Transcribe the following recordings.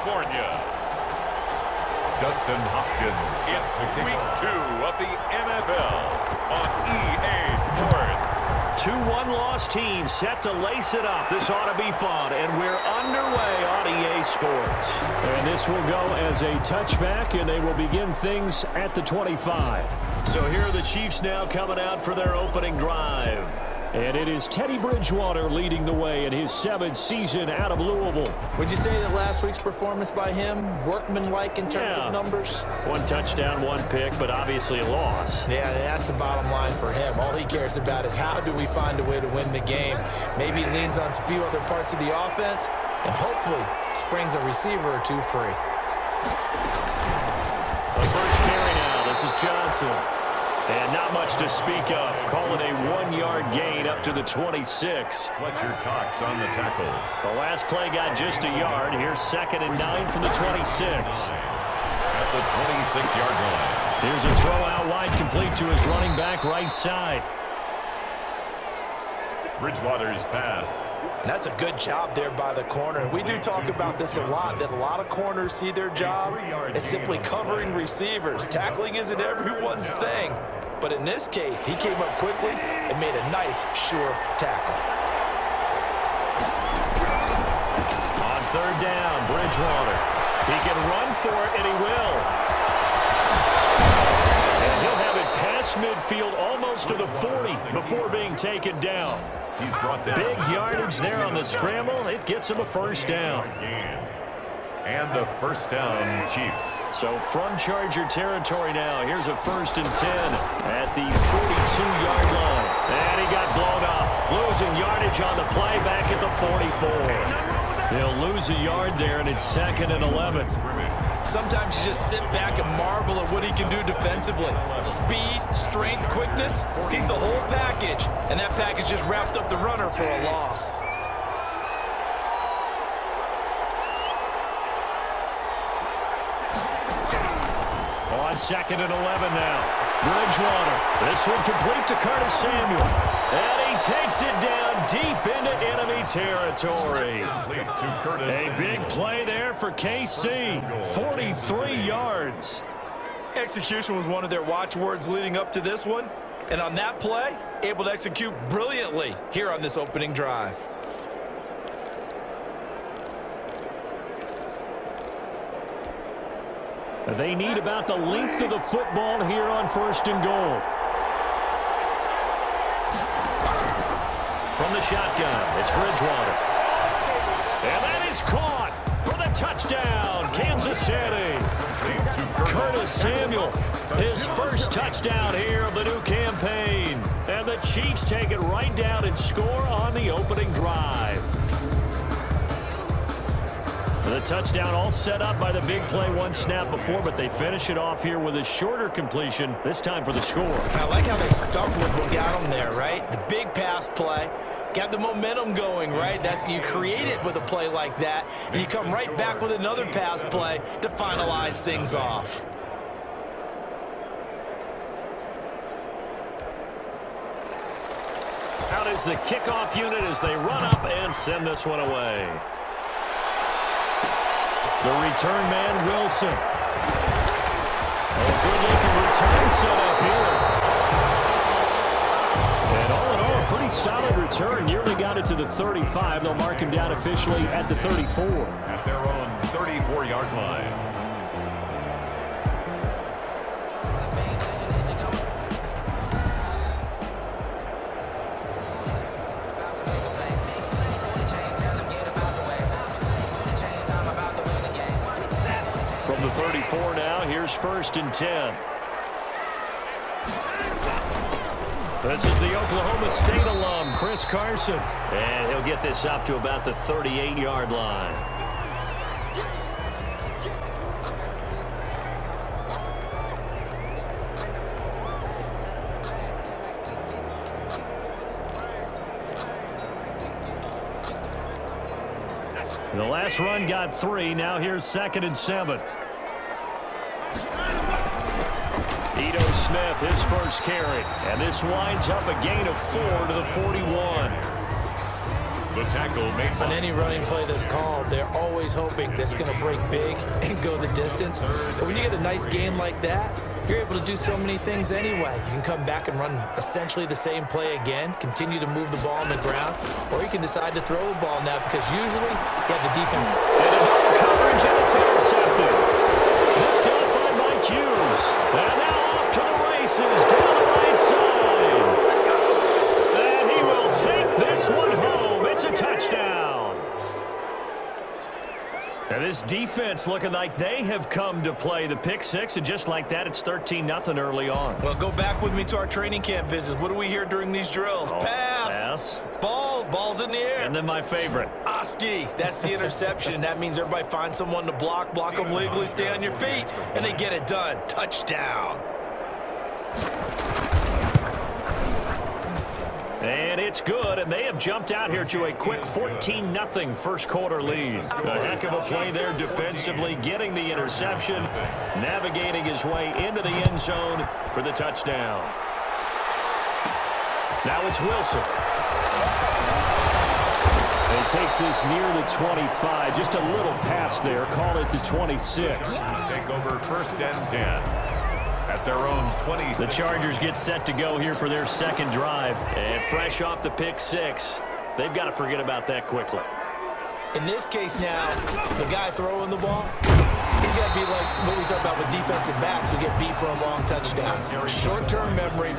California. Dustin Hopkins. It's week 2 of the NFL on EA Sports. 2 one-loss teams set to lace it up. This ought to be fun, and we're underway on EA Sports. And this will go as a touchback, and they will begin things at the 25. So here are the Chiefs now coming out for their opening drive. And it is Teddy Bridgewater leading the way in his 7th season out of Louisville. Would you say that last week's performance by him, workmanlike in terms of numbers? 1 touchdown, 1 pick, but obviously a loss. Yeah, that's the bottom line for him. All he cares about is how do we find a way to win the game. Maybe he leans on a few other parts of the offense and hopefully springs a receiver or 2 free. The first carry now. This is Johnson. And not much to speak of. Calling a 1-yard gain up to the 26. Fletcher Cox on the tackle. The last play got just a yard. Here's 2nd and 9 from the 26. At the 26-yard line. Here's a throw out wide, complete to his running back right side. Bridgewater's pass. And that's a good job there by the corner. And we do talk about this a lot, that a lot of corners see their job as simply covering receivers. Tackling isn't everyone's thing. But in this case, he came up quickly and made a nice, sure tackle. On 3rd down, Bridgewater. He can run for it, and he will. And he'll have it past midfield almost to the 40 before being taken down. He's brought down. Big yardage there on the scramble. It gets him a 1st down. And the 1st down, Chiefs. So from Charger territory now, here's a 1st and 10 at the 42-yard line. And he got blown up. Losing yardage on the play back at the 44. He'll lose a yard there, and it's 2nd and 11. Sometimes you just sit back and marvel at what he can do defensively. Speed, strength, quickness, he's the whole package. And that package just wrapped up the runner for a loss. On 2nd and 11 now. Bridgewater. This one complete to Curtis Samuel. And he takes it down deep into enemy territory. A big play there for KC. 43 yards. Execution was one of their watchwords leading up to this one. And on that play, able to execute brilliantly here on this opening drive. They need about the length of the football here on 1st and goal. From the shotgun, it's Bridgewater. And that is caught for the touchdown, Kansas City. Curtis Samuel, his 1st touchdown here of the new campaign. And the Chiefs take it right down and score on the opening drive. The touchdown all set up by the big play 1 snap before, but they finish it off here with a shorter completion, this time for the score. I like how they stuck with what got them there, right? The big pass play, got the momentum going, right? You create it with a play like that, and you come right back with another pass play to finalize things off. Out is the kickoff unit as they run up and send this one away. The return man, Wilson. A good-looking return set up here. And all in all, a pretty solid return. Nearly got it to the 35. They'll mark him down officially at the 34. At their own 34-yard line. From the 34 now, here's 1st and 10. This is the Oklahoma State alum, Chris Carson. And he'll get this up to about the 38-yard line. And the last run got 3. Now here's 2nd and 7. Ito Smith, his first carry. And this winds up a gain of 4 to the 41. The tackle made On any running play that's called, they're always hoping that it's going to break big and go the distance. But when you get a nice game like that, you're able to do so many things anyway. You can come back and run essentially the same play again, continue to move the ball on the ground, or you can decide to throw the ball now because usually you have the defense. And coverage, and it's intercepted. Picked up by Mike Hughes. And now off to the races down the right side. And he will take this one home. It's a touchdown. And this defense looking like they have come to play the pick six, and just like that, it's 13-0 early on. Well, go back with me to our training camp visits. What do we hear during these drills? Pass. Ball's in the air. And then my favorite. Oski, that's the interception. That means everybody finds someone to block them legally, stay on your feet, and they get it done. Touchdown. And it's good, and they have jumped out here to a quick 14-0 first quarter lead. A heck of a play there defensively, getting the interception, navigating his way into the end zone for the touchdown. Now it's Wilson. He takes this near the 25, just a little pass there, call it the 26. take over 1st and 10. At their own 26. The Chargers get set to go here for their second drive. And fresh off the pick six, they've got to forget about that quickly. In this case now, the guy throwing the ball, he's got to be like what we talk about with defensive backs who get beat for a long touchdown. Short-term memory,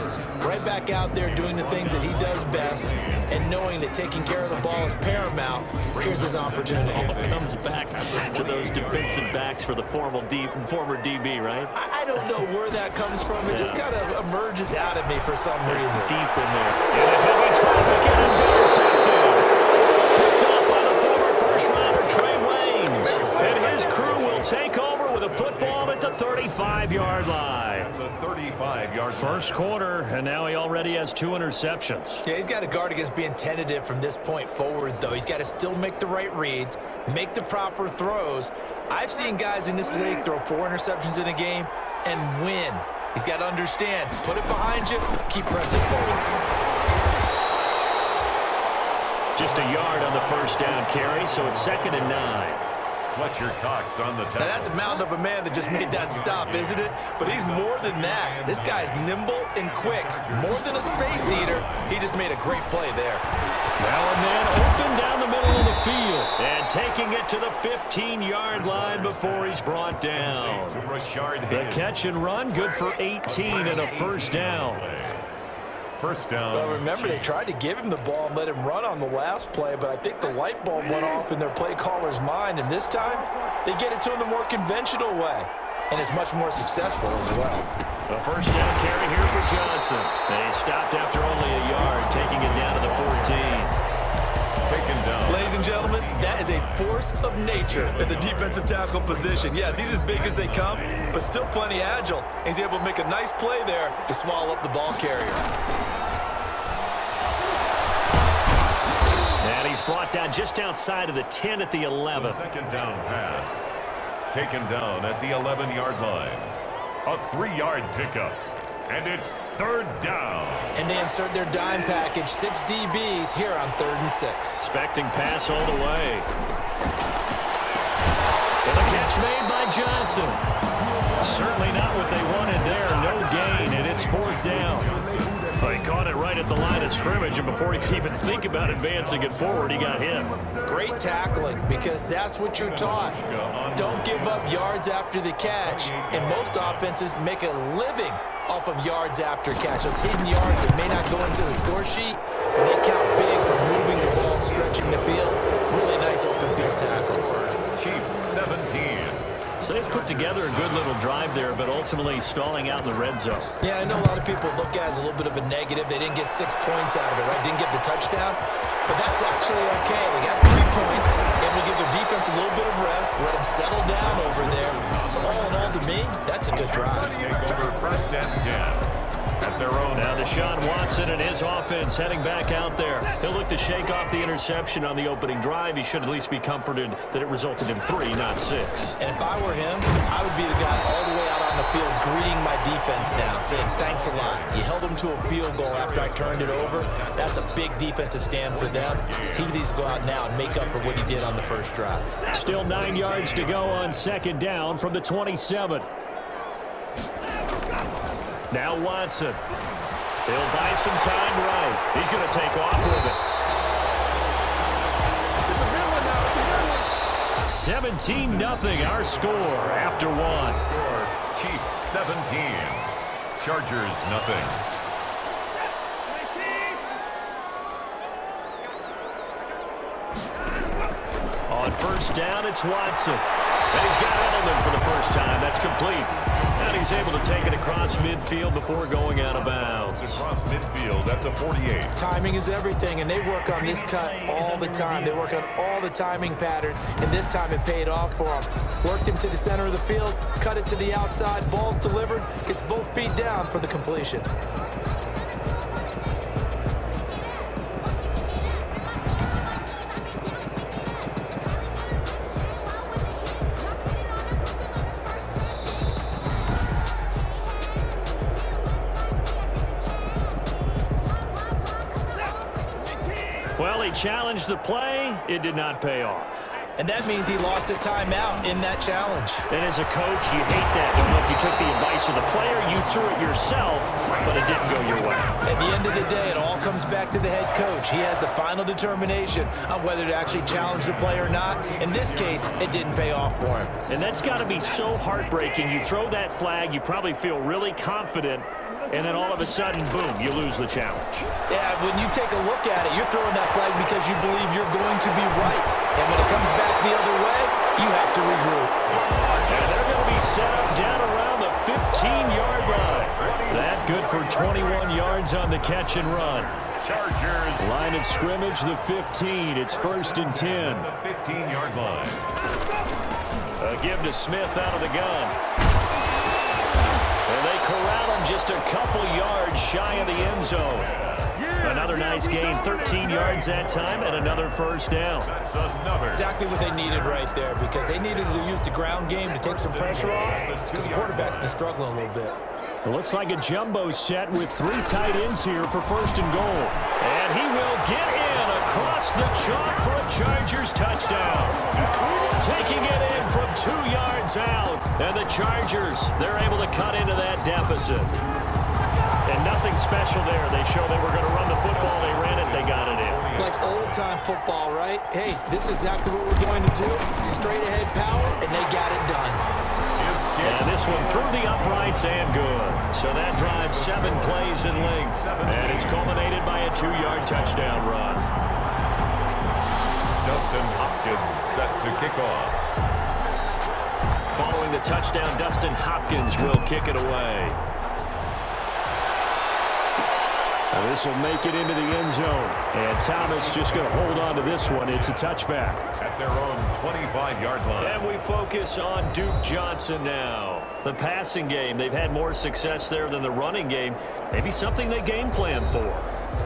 right back out there doing the things that he does best, and knowing that taking care of the ball is paramount. Here's his opportunity. All comes back to those defensive backs for the former DB, right? I don't know where that comes from. It just kind of emerges out of me for some It's reason. deep in there. In a heavy traffic, and it's intercepted. Picked up by the former first-rounder Trey Waynes. And his crew will take over with a football at the 35-yard line. The 35-yard First quarter, and now he already has 2 interceptions. Yeah, he's got to guard against being tentative from this point forward, though. He's got to still make the right reads, make the proper throws. I've seen guys in this league throw 4 interceptions in a game and win. He's got to understand, put it behind you, keep pressing forward. Just a yard on the first down carry, so it's 2nd and 9. Fletcher Cox on the tackle. Now, that's a mountain of a man that just made that stop, isn't it? But he's more than that. This guy's nimble and quick. More than a space eater. He just made a great play there. Now a man open down the middle of the field. And taking it to the 15-yard line before he's brought down. The catch and run, good for 18 and a first down. First down. Well, remember, they tried to give him the ball and let him run on the last play, but I think the light bulb went off in their play caller's mind, and this time they get it to him the more conventional way, and it's much more successful as well. A first down carry here for Johnson. And he stopped after only a yard, taking it down to the 14. Taken down. Ladies and gentlemen, that is a force of nature at the defensive tackle position. Yes, he's as big as they come, but still plenty agile. He's able to make a nice play there to swallow up the ball carrier. And he's brought down just outside of the 10 at the 11. Second down pass. Taken down at the 11-yard line. A 3-yard pickup. And it's 3rd down. And they insert their dime package, 6 DBs here on 3rd and 6. Expecting pass all the way. And the catch made by Johnson. Certainly not what they wanted there. No gain, and it's 4th down. He caught it right at the line of scrimmage, and before he could even think about advancing it forward, he got hit. Great tackling, because that's what you're taught. Don't give up yards after the catch. And most offenses make a living off of yards after catch. Those hidden yards that may not go into the score sheet, but they count big for moving the ball and stretching the field. Really nice open field tackle. Chiefs 17. So they've put together a good little drive there, but ultimately stalling out in the red zone. Yeah, I know a lot of people look at it as a little bit of a negative. They didn't get 6 points out of it, right? Didn't get the touchdown. But that's actually okay. They got 3 points, and we'll give their defense a little bit of rest, let them settle down over there. So all in all, to me, that's a good drive. Take over 1st and 10. At their own. Now Deshaun Watson and his offense heading back out there. He'll look to shake off the interception on the opening drive. He should at least be comforted that it resulted in 3, not 6. And if I were him, I would be the guy all the way out on the field greeting my defense now, saying thanks a lot. You held them to a field goal after I turned it over. That's a big defensive stand for them. He needs to go out now and make up for what he did on the first drive. Still 9 yards to go on second down from the 27. Now Watson. He'll buy some time right. He's going to take off with it. 17-0 our score after one. Chiefs 17. Chargers nothing. On first down, it's Watson. And he's got Edelman for the first time. That's complete. And he's able to take it across midfield before going out of bounds. Across midfield at the 48. Timing is everything, and they work on this cut all the time. They work on all the timing patterns, and this time it paid off for him. Worked him to the center of the field, cut it to the outside, ball's delivered, gets both feet down for the completion. Well, he challenged the play. It did not pay off. And that means he lost a timeout in that challenge. And as a coach, you hate that. Don't know if you took the advice of the player, you threw it yourself, but it didn't go your way. At the end of the day, it all comes back to the head coach. He has the final determination on whether to actually challenge the play or not. In this case, it didn't pay off for him. And that's got to be so heartbreaking. You throw that flag, you probably feel really confident, and then all of a sudden, boom, you lose the challenge. Yeah, when you take a look at it, you're throwing that flag because you believe you're going to be right. And when it comes back the other way, you have to regroup. And they're going to be set up down around the 15-yard line. That good for 21 yards on the catch and run. Chargers. Line of scrimmage, the 15. It's 1st and 10. The 15-yard line. A give to Smith out of the gun. And they corral him just a couple yards shy of the end zone. Another nice gain, 13 yards that time, and another first down. That's another. Exactly what they needed right there, because they needed to use the ground game to take some pressure off, because the quarterback's been struggling a little bit. It looks like a jumbo set with 3 tight ends here for 1st and goal. And he will get in across the chalk for a Chargers touchdown. Taking it in from 2 yards out. And the Chargers, they're able to cut into that deficit. And nothing special there. They showed they were going to run the football. They ran it. They got it in. Like old-time football, right? Hey, this is exactly what we're going to do. Straight-ahead power, and they got it done. And this one through the uprights and good. So that drives 7 plays in length. And it's culminated by a 2-yard touchdown run. Dustin Hopkins set to kick off. Following the touchdown, Dustin Hopkins will kick it away. And this will make it into the end zone. And Thomas just going to hold on to this one. It's a touchback. At their own 25-yard line. And we focus on Duke Johnson now. The passing game, they've had more success there than the running game. Maybe something they game plan for.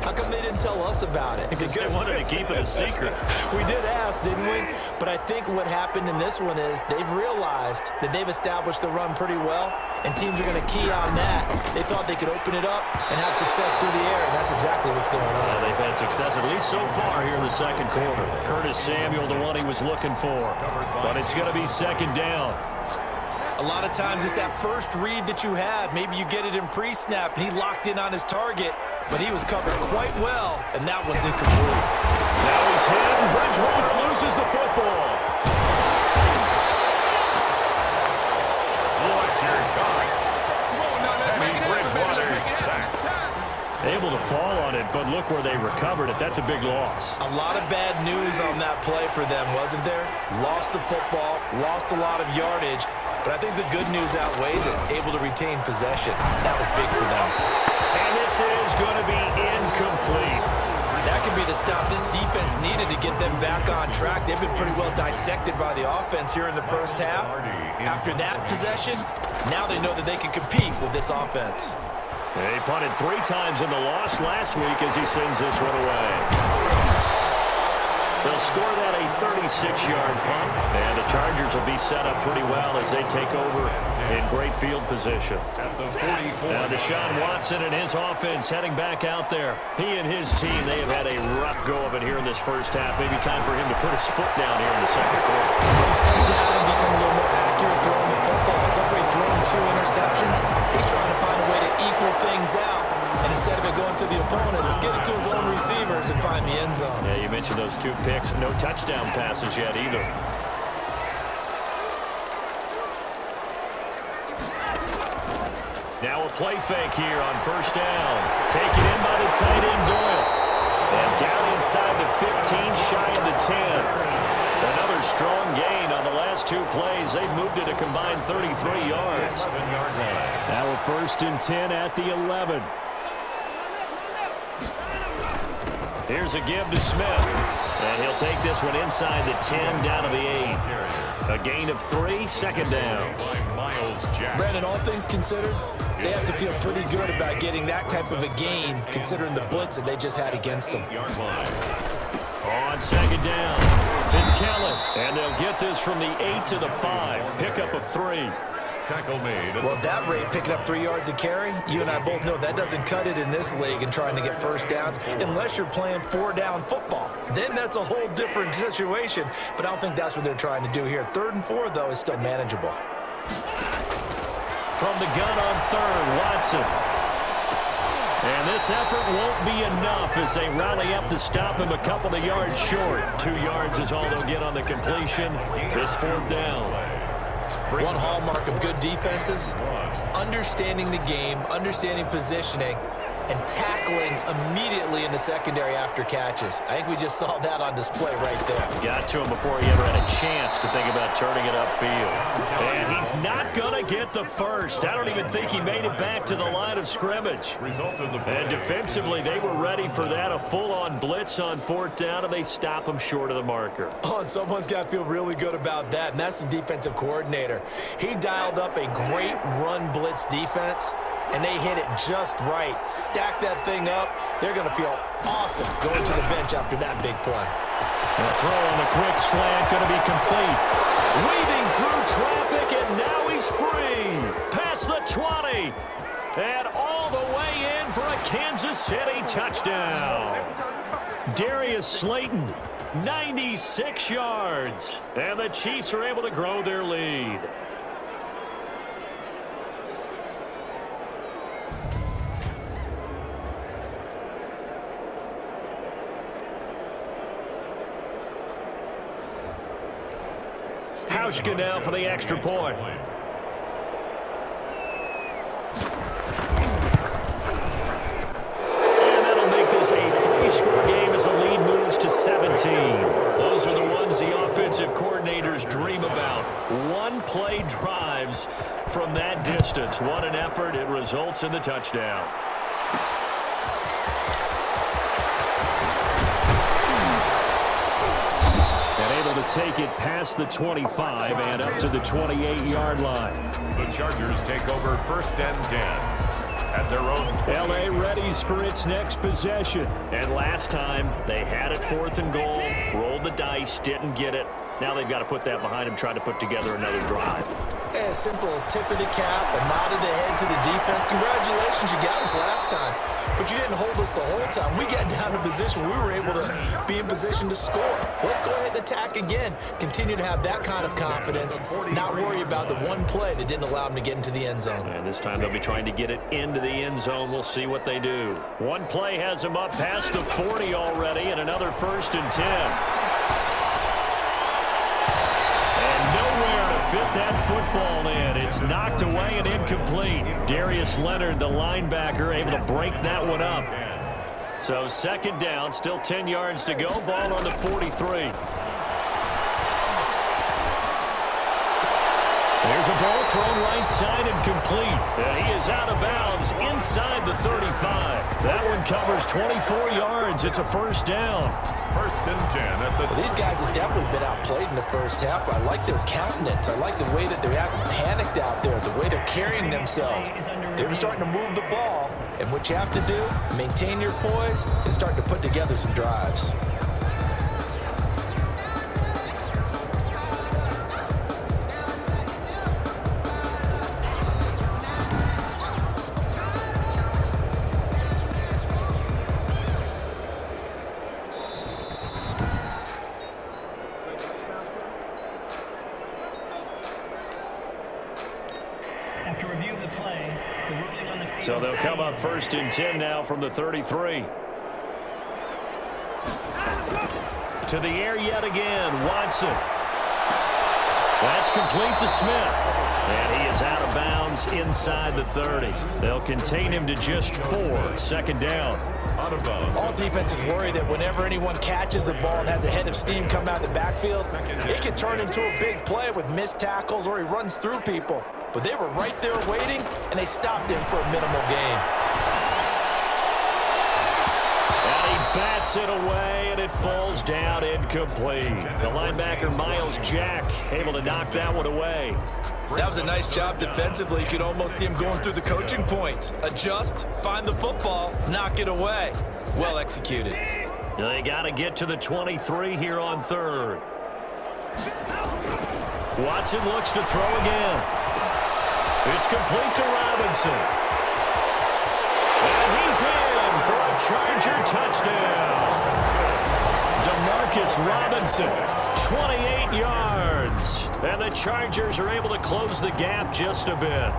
How come they didn't tell us about it? Because they wanted to keep it a secret. We did ask, didn't we? But I think what happened in this one is they've realized that they've established the run pretty well, and teams are going to key on that. They thought they could open it up and have success through the air, and that's exactly what's going on. Yeah, they've had success, at least so far here in the second quarter. Curtis Samuel, the one he was looking for. But it's going to be 2nd down. A lot of times it's that first read that you have. Maybe you get it in pre-snap, and he locked in on his target, but he was covered quite well, and that one's incomplete. Now he's hit, and Bridgewater loses the football. Watch your guards. Teddy Bridgewater sacked. Able to fall on it, but look where they recovered it. That's a big loss. A lot of bad news on that play for them, wasn't there? Lost the football, lost a lot of yardage, but I think the good news outweighs it. Able to retain possession. That was big for them. And this is going to be incomplete. That could be the stop this defense needed to get them back on track. They've been pretty well dissected by the offense here in the first half. After that possession, now they know that they can compete with this offense. He punted 3 times in the loss last week as he sends this one away. They'll score that a 36-yard punt, and the Chargers will be set up pretty well as they take over in great field position. Now Deshaun Watson and his offense heading back out there. He and his team, they have had a rough go of it here in this first half. Maybe time for him to put his foot down here in the second quarter. Put his foot down and become a little more accurate throwing the football. He's already thrown 2 interceptions. He's trying to find a way to equal things out. And instead of it going to the opponents, get it to his own receivers and find the end zone. Yeah, you mentioned those 2 picks. No touchdown passes yet either. Now a play fake here on first down. Taken in by the tight end Doyle. And down inside the 15, shy of the 10. Another strong gain on the last 2 plays. They've moved it a combined 33 yards. Now a 1st and 10 at the 11. Here's a give to Smith. And he'll take this one inside the 10 down to the 8. A gain of 3, second down. Brandon, all things considered, they have to feel pretty good about getting that type of a gain considering the blitz that they just had against them. On second down, it's Kellen. And they'll get this from the 8 to the 5. Pickup of 3. Tackle made. Well, at that rate, picking up 3 yards a carry, you and I both know that doesn't cut it in this league and trying to get first downs unless you're playing 4-down football. Then that's a whole different situation, but I don't think that's what they're trying to do here. 3rd and 4, though, is still manageable. From the gun on 3rd, Watson. And this effort won't be enough as they rally up to stop him a couple of yards short. 2 yards is all they'll get on the completion. It's 4th down. One hallmark of good defenses is understanding the game, understanding positioning, and tackling immediately in the secondary after catches. I think we just saw that on display right there. Got to him before he ever had a chance to think about turning it upfield. And he's not going to get the first. I don't even think he made it back to the line of scrimmage. And defensively, they were ready for that, a full-on blitz on 4th down, and they stop him short of the marker. Oh, and someone's got to feel really good about that, and that's the defensive coordinator. He dialed up a great run blitz defense, and they hit it just right. Stack that thing up. They're going to feel awesome going to the bench after that big play. The throw on the quick slant going to be complete. Weaving through traffic, and now he's free. Past the 20. And all the way in for a Kansas City touchdown. Darius Slayton, 96 yards. And the Chiefs are able to grow their lead. Hauschka now for the extra point. And that'll make this a 3-score game as the lead moves to 17. Those are the ones the offensive coordinators dream about. 1-play drives from that distance. What an effort. It results in the touchdown. To take it past the 25 and up to the 28-yard line. The Chargers take over 1st and 10 at their own 20. L.A. readies for its next possession. And last time, they had it 4th and goal, rolled the dice, didn't get it. Now they've got to put that behind them, try to put together another drive. A simple tip of the cap, a nod of the head to the defense. Congratulations, you got us last time. But you didn't hold us the whole time. We got down to position. We were able to be in position to score. Let's go ahead and attack again. Continue to have that kind of confidence. Not worry about the one play that didn't allow them to get into the end zone. And this time they'll be trying to get it into the end zone. We'll see what they do. One play has them up past the 40 already, and another 1st and 10. Fit that football in. It's knocked away and incomplete. Darius Leonard, the linebacker, able to break that one up. So 2nd down, still 10 yards to go. Ball on the 43. There's a ball thrown right side and complete. And he is out of bounds inside the 35. That one covers 24 yards. It's a 1st down. 1st and 10 at the... Well, these guys have definitely been outplayed in the first half. I like their countenance. I like the way that they're acting panicked out there, the way they're carrying themselves. They're starting to move the ball. And what you have to do, maintain your poise and start to put together some drives. After review of the play, the ruling on the field. So they'll come up first and 10 now from the 33. To the air yet again, Watson. That's complete to Smith. And he is out of bounds inside the 30. They'll contain him to just 4. Second down. Out of bounds. All defenses worry that whenever anyone catches the ball and has a head of steam coming out of the backfield, it can turn into a big play with missed tackles or he runs through people. But they were right there waiting, and they stopped him for a minimal gain. And he bats it away, and it falls down incomplete. The linebacker, Miles Jack, able to knock that one away. That was a nice job defensively. You could almost see him going through the coaching points. Adjust, find the football, knock it away. Well executed. They got to get to the 23 here on third. Watson looks to throw again. It's complete to Robinson. And he's in for a Charger touchdown. Demarcus Robinson, 28 yards. And the Chargers are able to close the gap just a bit.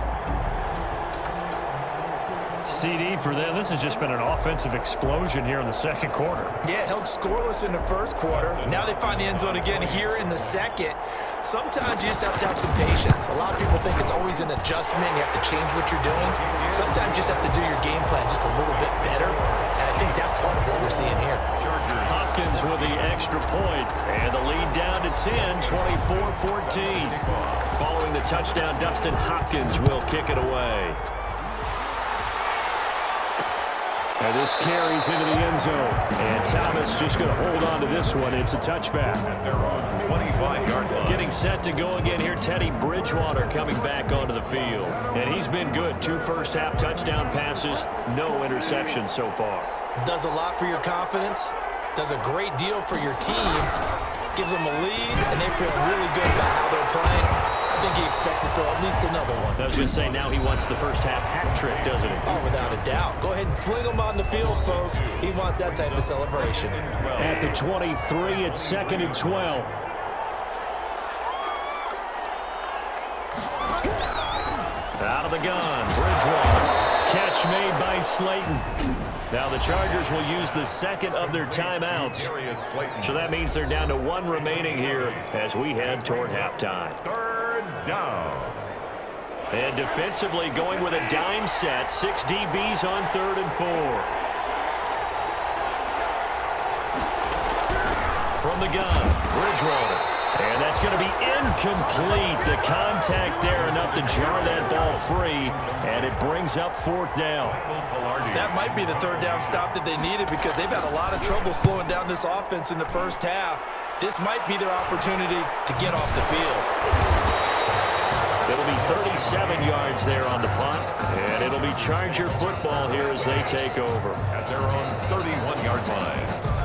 CD for them. This has just been an offensive explosion here in the second quarter. Yeah, held scoreless in the first quarter. Now they find the end zone again here in the second. Sometimes you just have to have some patience. A lot of people think it's always an adjustment. You have to change what you're doing. Sometimes you just have to do your game plan just a little bit better. And I think that's part of what we're seeing here. Hopkins with the extra point, and the lead down to 10, 24-14. Following the touchdown, Dustin Hopkins will kick it away. And this carries into the end zone. And Thomas just going to hold on to this one. It's a touchback. They're on 25-yard line. Getting set to go again here, Teddy Bridgewater coming back onto the field. And he's been good. 2 first-half touchdown passes, no interceptions so far. Does a lot for your confidence. Does a great deal for your team. Gives them a lead, and they feel really good about how they're playing. I think he expects to throw at least another one. I was going to say, now he wants the first-half hat trick, doesn't he? Oh, without a doubt. Go ahead and fling him on the field, folks. He wants that type of celebration. At the 23, it's 2nd and 12. Out of the gun, Bridgewater. Catch made by Slayton. Now the Chargers will use the second of their timeouts. So that means they're down to 1 remaining here as we head toward halftime. Third down. And defensively going with a dime set. 6 DBs on 3rd and 4. From the gun, Bridgewater. And that's going to be incomplete. The contact there enough to jar that ball free. And it brings up 4th down. That might be the 3rd down stop that they needed because they've had a lot of trouble slowing down this offense in the first half. This might be their opportunity to get off the field. It'll be 37 yards there on the punt. And it'll be Charger football here as they take over. At their own 31-yard line.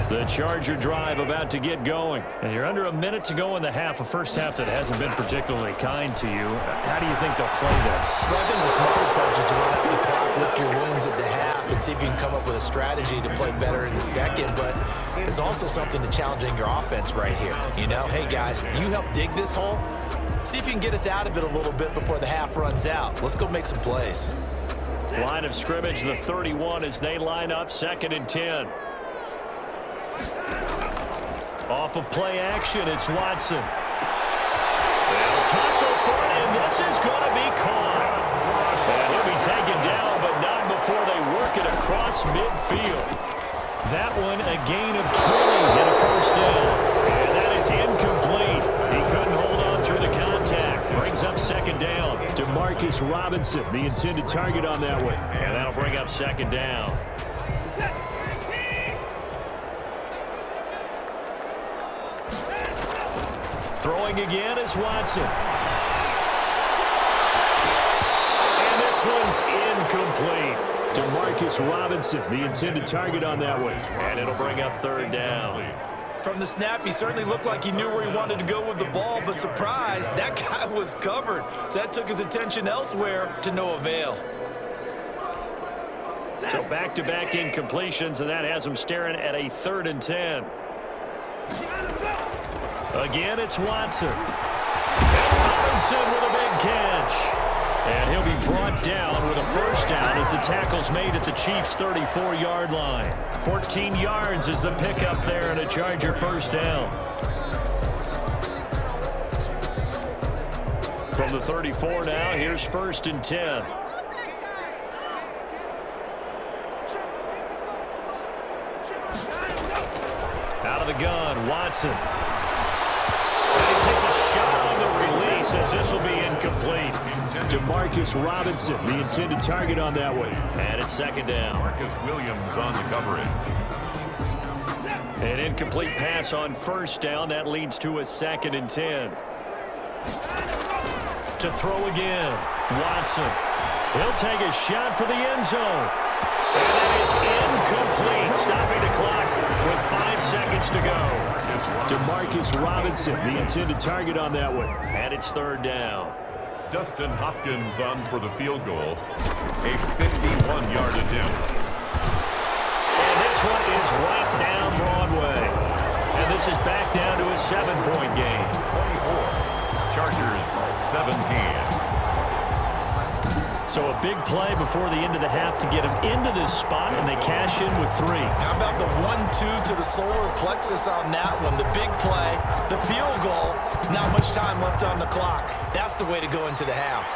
The Charger drive about to get going. And you're under a minute to go in the half, a first half that hasn't been particularly kind to you. How do you think they'll play this? Well, I think the smart approach is to run out the clock, lick your wounds at the half, and see if you can come up with a strategy to play better in the second. But there's also something to challenging your offense right here. You know, hey, guys, you help dig this hole. See if you can get us out of it a little bit before the half runs out. Let's go make some plays. Line of scrimmage, the 31 as they line up, 2nd and 10. Off of play action, it's Watson. They'll tussle for it, and this is going to be caught. And he'll be taken down, but not before they work it across midfield. That one, a gain of 20 and a first down. And that is incomplete. He couldn't hold on through the contact. Brings up 2nd down. Demarcus Robinson, the intended target on that one. And that'll bring up 2nd down. Throwing again is Watson. And this one's incomplete. Demarcus Robinson, the intended target on that one. And it'll bring up 3rd down. From the snap, he certainly looked like he knew where he wanted to go with the ball, but surprise, that guy was covered. So that took his attention elsewhere to no avail. So back-to-back incompletions, and that has him staring at a 3rd and 10. Again, it's Watson. And Robinson with a big catch. And he'll be brought down with a first down as the tackle's made at the Chiefs' 34-yard line. 14 yards is the pickup there and a Charger first down. From the 34 now, here's 1st and 10. Out of the gun, Watson. And he takes a shot on the release as this will be incomplete. Demarcus Robinson, the intended target on that one. And it's 2nd down. Marcus Williams on the coverage. An incomplete pass on 1st down. That leads to a 2nd and 10. To throw again, Watson. He'll take a shot for the end zone. And that is incomplete, stopping the clock with 5 seconds to go. Demarcus Robinson, the intended target on that one. And it's 3rd down. Dustin Hopkins on for the field goal. A 51-yard attempt. And this one is right down Broadway. And this is back down to a 7-point game. 24. Chargers 17. So a big play before the end of the half to get him into this spot, and they cash in with 3. How about the 1-2 to the solar plexus on that one? The big play, the field goal, not much time left on the clock. That's the way to go into the half.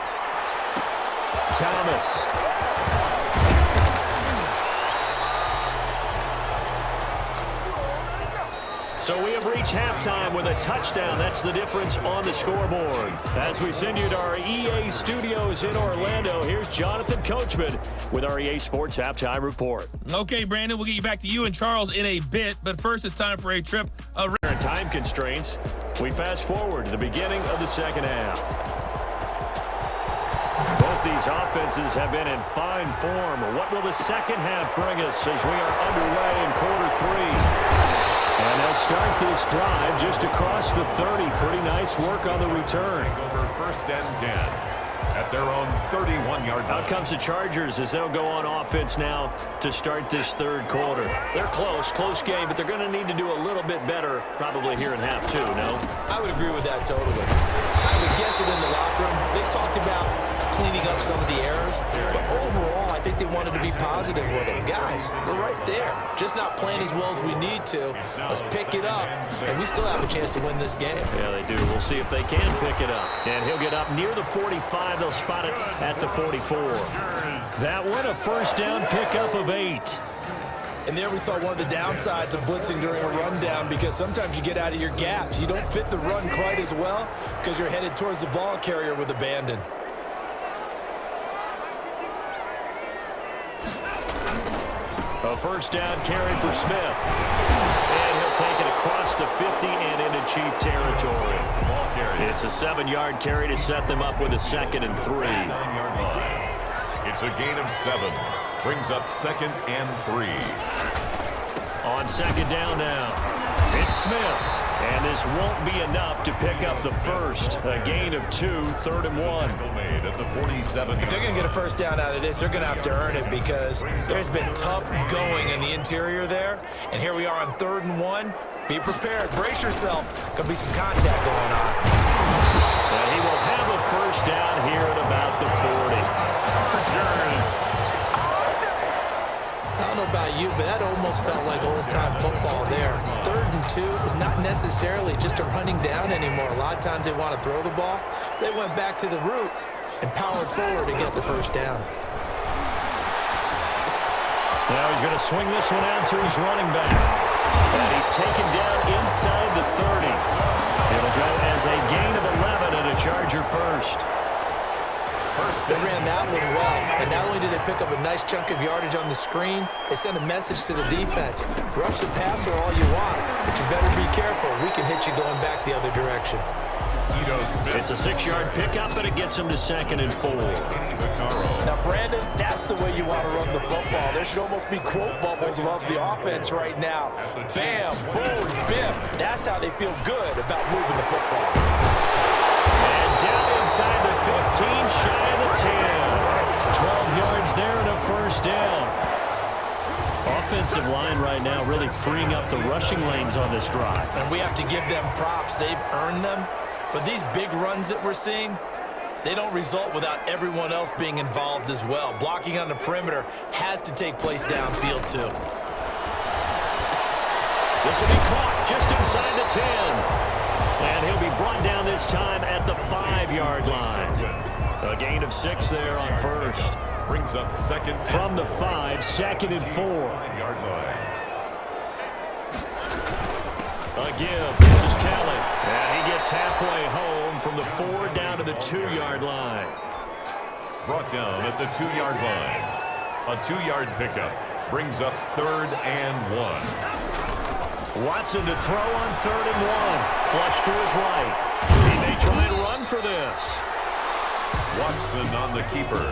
Thomas. So we have reached halftime with a touchdown. That's the difference on the scoreboard. As we send you to our EA studios in Orlando, here's Jonathan Coachman with our EA Sports Halftime Report. Okay, Brandon, we'll get you back to you and Charles in a bit, but first it's time for a trip around. Time constraints, we fast forward to the beginning of the 2nd half. Both these offenses have been in fine form. What will the 2nd half bring us as we are underway in quarter 3? And they'll start this drive just across the 30. Pretty nice work on the return. Over 1st and 10 at their own 31-yard line. Out comes the Chargers as they'll go on offense now to start this 3rd quarter. They're close game, but they're going to need to do a little bit better probably here in half 2, no? I would agree with that totally. I would guess it in the locker room. They talked about cleaning up some of the errors, but overall, I think they wanted to be positive with them. Guys, we're right there. Just not playing as well as we need to. Let's pick it up, and we still have a chance to win this game. Yeah, they do. We'll see if they can pick it up. And he'll get up near the 45. They'll spot it at the 44. That one, a 1st down pickup of 8. And there we saw one of the downsides of blitzing during a rundown, because sometimes you get out of your gaps. You don't fit the run quite as well because you're headed towards the ball carrier with abandon. A 1st down carry for Smith. And he'll take it across the 50 and into Chief territory. It's a 7-yard carry to set them up with a 2nd and 3. 9-yard line. It's a gain of 7. Brings up 2nd and 3. On 2nd down now, it's Smith. And this won't be enough to pick up the first. A gain of 2, 3rd and 1. Made at the 47. If they're going to get a first down out of this, they're going to have to earn it, because there's been tough going in the interior there. And here we are on 3rd and 1. Be prepared. Brace yourself. Going to be some contact going on. And he will have a first down here at about the 40. I don't know about you, but that almost felt like old-time football there. 3rd and 2 is not necessarily just a running down anymore. A lot of times they want to throw the ball. They went back to the roots and powered forward to get the first down. Now he's going to swing this one out to his running back. And he's taken down inside the 30. It'll go as a gain of 11 and a Charger first. They ran that one well, and not only did they pick up a nice chunk of yardage on the screen, they sent a message to the defense. Rush the passer all you want, but you better be careful. We can hit you going back the other direction. It's a 6-yard pickup, and it gets him to 2nd and 4. Now, Brandon, that's the way you want to run the football. There should almost be quote bubbles above the offense right now. Bam, boom, biff. That's how they feel good about moving the football. And down inside the 15, shy of the 10. 12 yards there and a first down. Offensive line right now really freeing up the rushing lanes on this drive. And we have to give them props. They've earned them. But these big runs that we're seeing, they don't result without everyone else being involved as well. Blocking on the perimeter has to take place downfield too. This will be caught just inside the 10. And he'll be brought down this time at the 5-yard line. A gain of 6 there on first. Brings up second from the 5, 2nd and 4. 5-yard line. A give. This is Kelly. And he gets halfway home from the 4 down to the 2-yard line. Brought down at the 2-yard line. A 2-yard pickup brings up 3rd and 1. Watson to throw on 3rd and 1. Flush to his right. He may try and run for this. Watson on the keeper.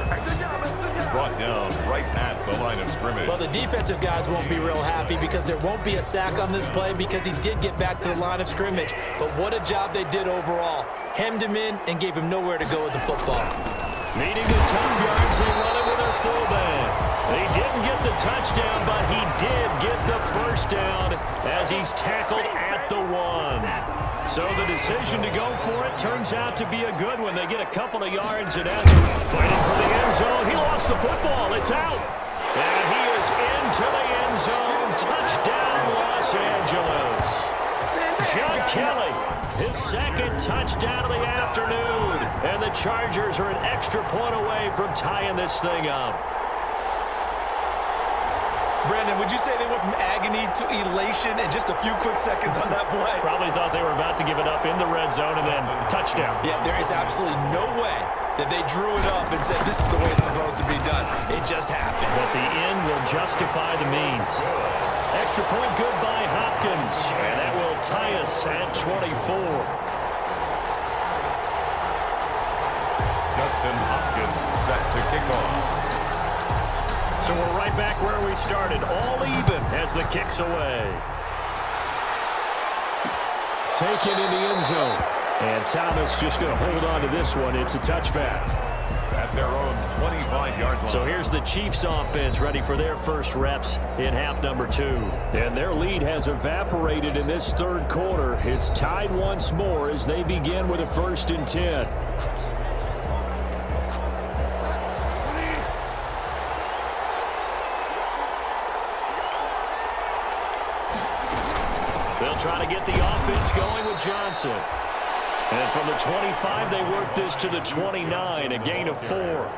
Brought down right at the line of scrimmage. Well, the defensive guys won't be real happy because there won't be a sack on this play because he did get back to the line of scrimmage. But what a job they did overall. Hemmed him in and gave him nowhere to go with the football. Needing the tough yards, they run it with their fullback. They didn't get the touchdown, but he did get the first down as he's tackled at the 1. So the decision to go for it turns out to be a good one. They get a couple of yards and as fighting for the end zone. He lost the football. It's out. And he is into the end zone. Touchdown, Los Angeles. John Kelly, his 2nd touchdown of the afternoon. And the Chargers are an extra point away from tying this thing up. Brandon, would you say they went from agony to elation in just a few quick seconds on that play? Probably thought they were about to give it up in the red zone and then touchdown. Yeah, there is absolutely no way that they drew it up and said this is the way it's supposed to be done. It just happened. But the end will justify the means. Extra point good by Hopkins. And that will tie us at 24. Dustin Hopkins set to kick off. So we're right back where we started, all even as the kick's away. Taken in the end zone. And Thomas just going to hold on to this one. It's a touchback. At their own 25-yard line. So here's the Chiefs offense ready for their first reps in half number 2. And their lead has evaporated in this 3rd quarter. It's tied once more as they begin with a 1st and 10. They'll try to get the offense going with Johnson. And from the 25, they work this to the 29, a gain of 4.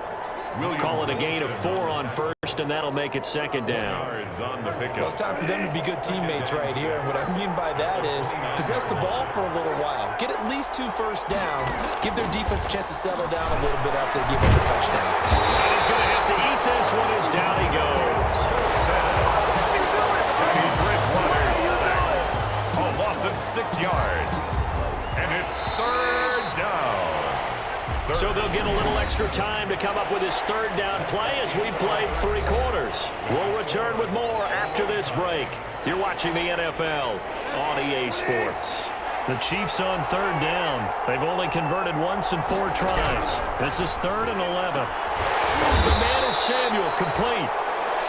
Call it a gain of 4 on first, and that'll make it 2nd down. Well, it's time for them to be good teammates right here. And what I mean by that is possess the ball for a little while. Get at least 2 first downs. Give their defense a chance to settle down a little bit after they give up the touchdown. And he's going to have to eat this one as down he goes. Teddy Bridgewater sacked. A loss of 6 yards. And it's 3rd down. So they'll get a little extra time to come up with his 3rd down play as we played 3 quarters. We'll return with more after this break. You're watching the NFL on EA Sports. The Chiefs on 3rd down. They've only converted once in 4 tries. This is 3rd and 11. The man is Samuel, complete.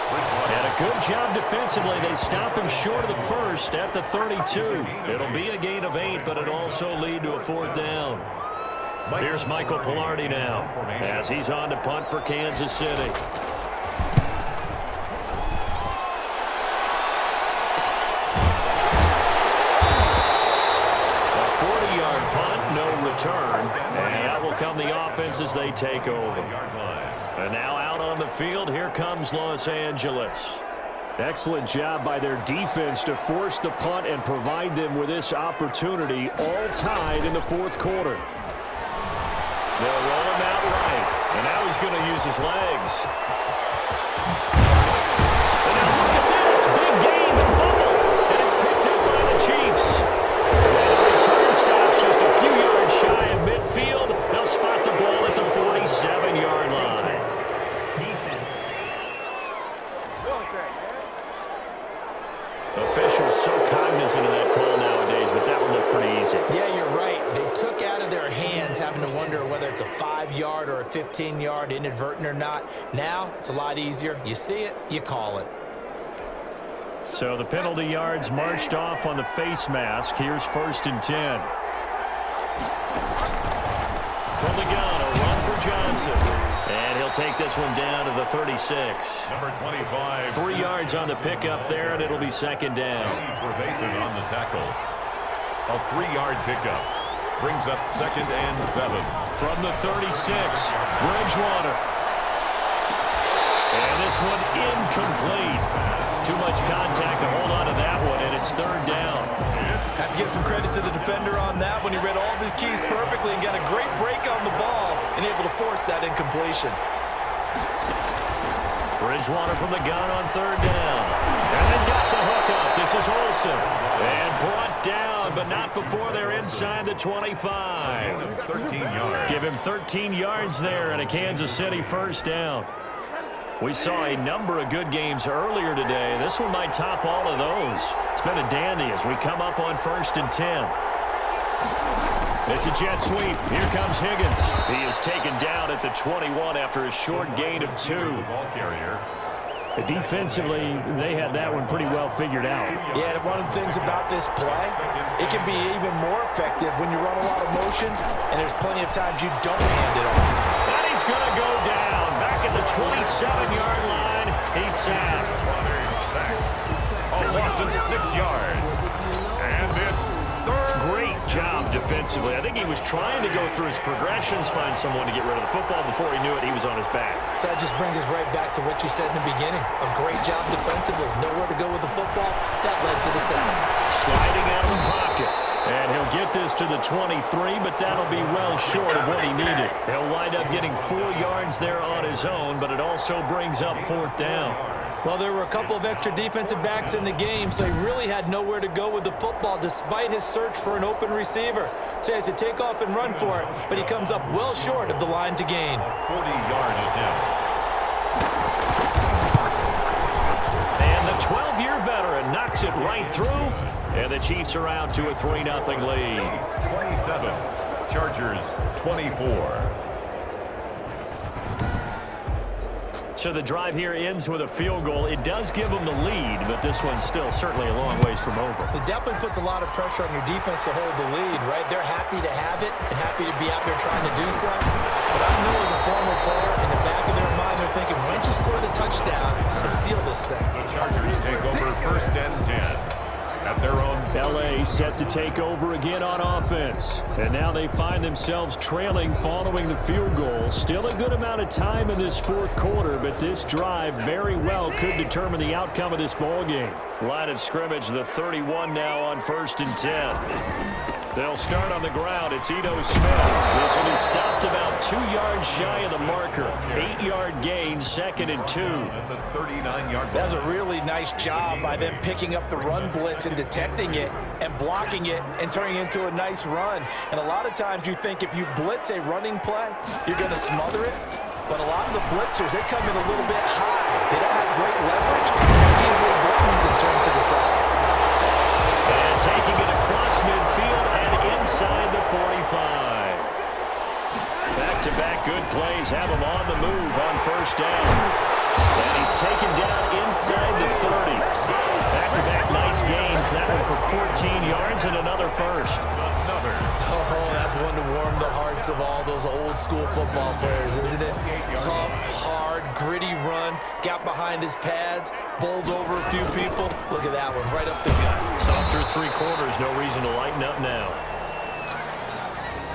And a good job defensively. They stop him short of the first at the 32. It'll be a gain of 8, but it'll also lead to a 4th down. Here's Michael Pilardi now as he's on to punt for Kansas City. A 40-yard punt, no return. And out will come the offense as they take over. And now out on the field, here comes Los Angeles. Excellent job by their defense to force the punt and provide them with this opportunity, all tied in the 4th quarter. They'll roll him out right. And now he's going to use his legs. And now look at this. Big gain, the fumble. And it's picked up by the Chiefs. And the return stops just a few yards shy of to wonder whether it's a 5-yard or a 15-yard inadvertent or not. Now, it's a lot easier. You see it, you call it. So the penalty yards marched off on the face mask. Here's 1st and 10. From the gun, a run for Johnson. And he'll take this one down to the 36. Number 25. 3 yards on the pickup there, and it'll be 2nd down. Trevathan on the tackle. A 3-yard pickup. Brings up 2nd and 7. From the 36, Bridgewater. And this one incomplete. Too much contact to hold on to that one, and it's 3rd down. Have to give some credit to the defender on that one. He read all of his keys perfectly and got a great break on the ball and able to force that incompletion. Bridgewater from the gun on 3rd down. And they got the hook up. This is Olsen. And brought down, but not before they're inside the 25. 13 yards. Give him 13 yards there and a Kansas City 1st down. We saw a number of good games earlier today. This one might top all of those. It's been a dandy as we come up on 1st and 10. It's a jet sweep. Here comes Higgins. He is taken down at the 21 after a short gain of 2. Ball carrier. Defensively, they had that one pretty well figured out. Yeah, and one of the things about this play, it can be even more effective when you run a lot of motion, and there's plenty of times you don't hand it off. And he's going to go down. Back at the 27-yard line, he's sacked. A loss of 6 yards. And it's 3rd. Great job defensively. I think he was trying to go through his progressions, find someone to get rid of the football. Before he knew it, he was on his back. So that just brings us right back to what you said in the beginning. A great job defensively. Nowhere to go with the football. That led to the sack. Sliding out of the pocket. And he'll get this to the 23, but that'll be well short of what he needed. He'll wind up getting 4 yards there on his own, but it also brings up 4th down. Well, there were a couple of extra defensive backs in the game, so he really had nowhere to go with the football despite his search for an open receiver. So he has to take off and run for it, but he comes up well short of the line to gain. 40-yard attempt. And the 12-year veteran knocks it right through, and the Chiefs are out to a 3-0 lead. 27. Chargers 24. So the drive here ends with a field goal. It does give them the lead, but this one's still certainly a long ways from over. It definitely puts a lot of pressure on your defense to hold the lead, right? They're happy to have it and happy to be out there trying to do so. But I know as a former player, in the back of their mind, they're thinking, why don't you score the touchdown and seal this thing? The Chargers take over 1st and 10. At their own. L.A. set to take over again on offense. And now they find themselves trailing following the field goal. Still a good amount of time in this 4th quarter, but this drive very well could determine the outcome of this ball game. Line of scrimmage, the 31 now on 1st and 10. They'll start on the ground. It's Ito Smith. This one is stopped about 2 yards shy of the marker. 8-yard gain, 2nd and 2. At the 39-yard line. That was a really nice job by them picking up the run blitz and detecting it and blocking it and turning it into a nice run. And a lot of times you think if you blitz a running play, you're going to smother it. But a lot of the blitzers, they come in a little bit high. They don't have great leverage. They're easily blocked and turned to the side. And taking it across midfield and inside the 45. Back-to-back good plays have him on the move on 1st down. And he's taken down inside the 30. Back-to-back nice gains. That one for 14 yards and another first. Oh, that's one to warm the hearts of all those old school football players, isn't it? Tough, hard, gritty run. Got behind his pads, bowled over a few people. Look at that one, right up the gut. After 3 quarters, no reason to lighten up now.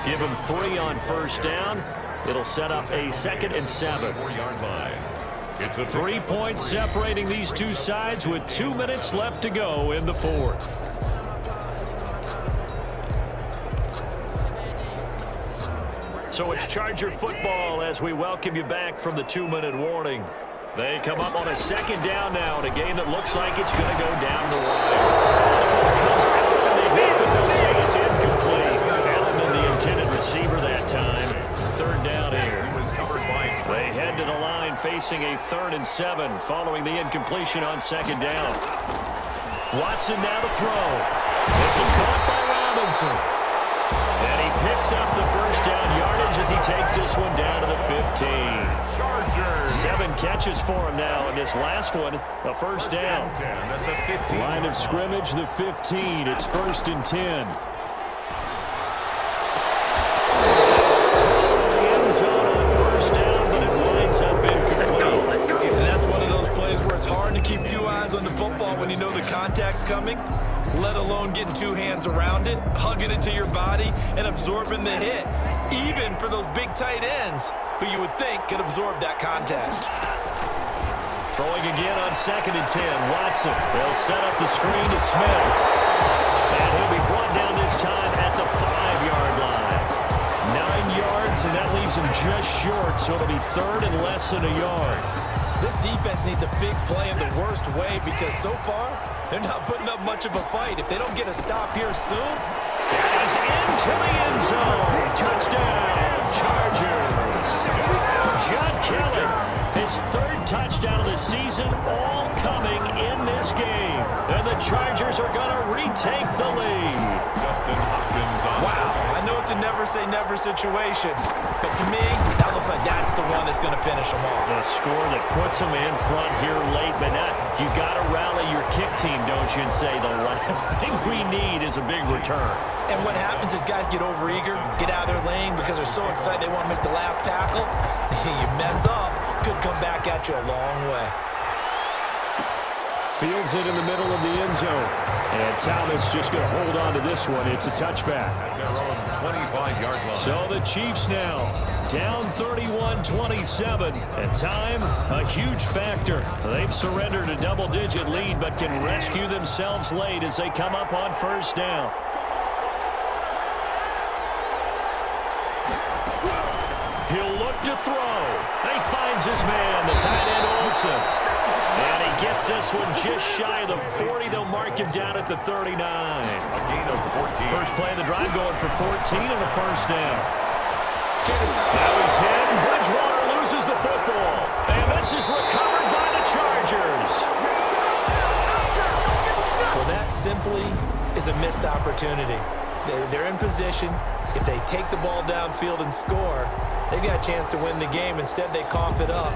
Give him 3 on 1st down. It'll set up a 2nd and 7. 4-yard line. It's a 3 points separating these two sides with 2 minutes left to go in the 4th. So it's Charger football as we welcome you back from the 2-minute warning. They come up on a 2nd down now in a game that looks like it's going to go down the line. Comes out and they hit, but they'll say it's incomplete. Allen than the intended receiver that time. 3rd down here. They head to the line facing a 3rd and 7 following the incompletion on 2nd down. Watson now to throw. This is caught by Robinson. And he picks up the first down yardage as he takes this one down to the 15. Chargers. 7 catches for him now, and this last one, a first down. At the 15. Line of scrimmage, the 15. It's 1st and 10. End zone on first down, but it winds up incomplete. And that's one of those plays where it's hard to keep 2 eyes on the football when you know the contact's coming, let alone getting 2 hands around it, hugging it to your body, and absorbing the hit, even for those big tight ends who you would think could absorb that contact. Throwing again on 2nd and 10. Watson. They'll set up the screen to Smith. And he'll be brought down this time at the 5-yard line. 9 yards, and that leaves him just short, so it'll be 3rd and less than a yard. This defense needs a big play in the worst way because so far, they're not putting up much of a fight. If they don't get a stop here soon, That is into the end zone. Touchdown, Chargers. John Kelly, his 3rd touchdown of the season, all coming in this game. And the Chargers are going to retake the lead. Justin Hopkins on. wow, I know it's a never-say-never situation, but to me, that looks like that's the one that's going to finish them off. The score that puts them in front here late, but now you got to rally your kick team, don't you, and say the last thing we need is a big return. And what happens is guys get overeager, get out of their lane because they're so excited they want to make the last tackle. You mess up, could come back at you a long way. Fields it in the middle of the end zone. And Thomas just going to hold on to this one. It's a touchback. At their own 25-yard line. So the Chiefs now down 31-27. And time, a huge factor. They've surrendered a double-digit lead but can rescue themselves late as they come up on first down. He'll look to throw. He finds his man, the tight end Olsen. And he gets this one just shy of the 40. They'll mark him down at the 39. A gain of 14. First play of the drive going for 14 and a first down. Now he's hit, and Bridgewater loses the football. And this is recovered by the Chargers. Well, that simply is a missed opportunity. They're in position. If they take the ball downfield and score, they've got a chance to win the game. Instead, they cough it up.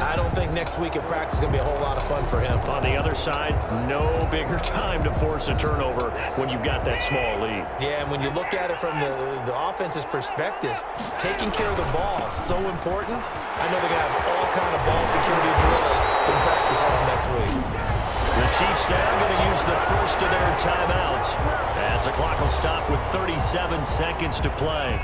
I don't think next week at practice is going to be a whole lot of fun for him. On the other side, no bigger time to force a turnover when you've got that small lead. Yeah, and when you look at it from the offense's perspective, taking care of the ball is so important. I know they're going to have all kind of ball security drills in practice next week. The Chiefs now going to use the first of their timeouts as the clock will stop with 37 seconds to play.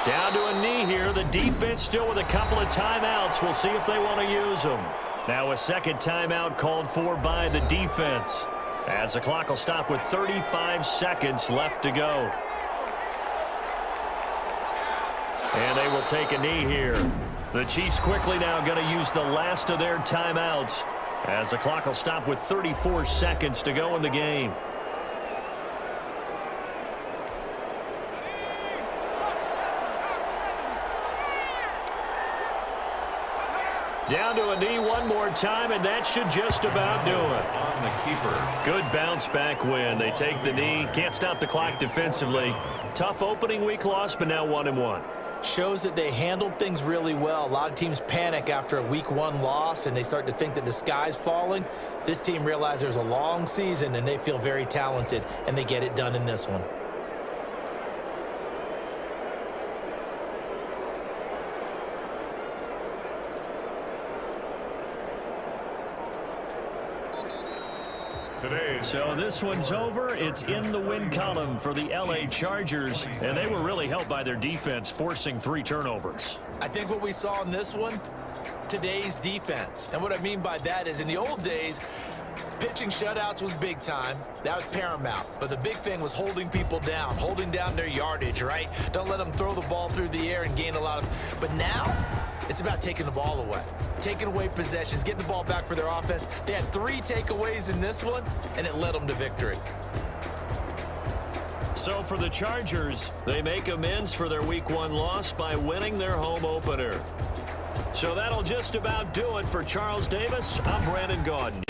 Down to a knee here. The defense still with a couple of timeouts. We'll see if they want to use them. Now a second timeout called for by the defense as the clock will stop with 35 seconds left to go. And they will take a knee here. The Chiefs quickly now going to use the last of their timeouts as the clock will stop with 34 seconds to go in the game. Down to a knee one more time, and that should just about do it. On the keeper. Good bounce back win. They take the knee. Can't stop the clock defensively. Tough opening week loss, but now 1-1. Shows that they handled things really well. A lot of teams panic after a week 1 loss, and they start to think that the sky's falling. This team realized there's a long season, and they feel very talented, and they get it done in this one. So this one's over. It's in the win column for the LA Chargers, and they were really helped by their defense, forcing 3 turnovers. I think what we saw in this one, today's defense. And what I mean by that is in the old days, pitching shutouts was big time. That was paramount. But the big thing was holding people down, holding down their yardage, right? Don't let them throw the ball through the air and gain a lot of... But now, It's about taking the ball away, taking away possessions, getting the ball back for their offense. They had 3 takeaways in this one, and it led them to victory. So for the Chargers, they make amends for their Week 1 loss by winning their home opener. So that'll just about do it for Charles Davis. I'm Brandon Gaudin.